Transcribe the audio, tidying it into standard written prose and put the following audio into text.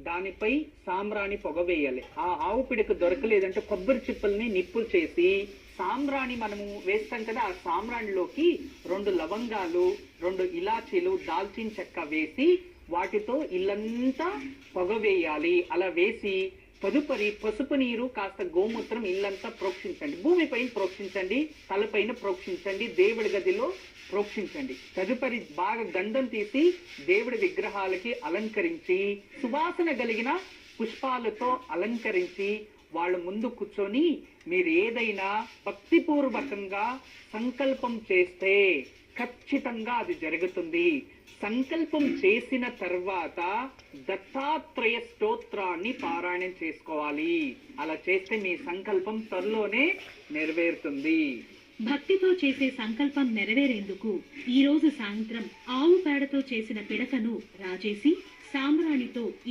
దానిపై సాంబ్రాణి పొగ వేయాలి. ఆ ఆవు పిడక దొరకలేదంటే కొబ్బరి చిప్పల్ని నిప్పులు చేసి సాంబ్రాణి మనము వేస్తాం కదా, ఆ సాంబ్రాణిలోకి 2 లవంగాలు, 2 ఇలాచీలు, దాల్చిన చెక్క వేసి వాటితో ఇల్లంతా పొగ వేయాలి. అలా వేసి తదుపరి పసుపు నీరు, కాస్త గోమూత్రం ఇల్లంతా ప్రోక్షించండి. భూమిపైన ప్రోక్షించండి, తలపైన ప్రోక్షించండి, దేవుడి గదిలో ప్రోక్షించండి. తదుపరి బాగా గంధం తీసి దేవుడి విగ్రహాలకి అలంకరించి సువాసన కలిగిన పుష్పాలతో అలంకరించి వాళ్ళ ముందు కూర్చొని మీరు ఏదైనా భక్తిపూర్వకంగా సంకల్పం చేస్తే ఖచ్చితంగా అది జరుగుతుంది. సంకల్పం చేసిన తర్వాత దత్తాత్రేయ స్తోత్రాన్ని పారాయణం చేసుకోవాలి. అలా చేస్తే మీ సంకల్పం త్వరలోనే నెరవేరుతుంది. భక్తితో చేసే సంకల్పం నెరవేరేందుకు ఈ రోజు సాయంత్రం ఆవు పేడతో చేసిన పిడకను రాజేసి సాంబ్రాణితో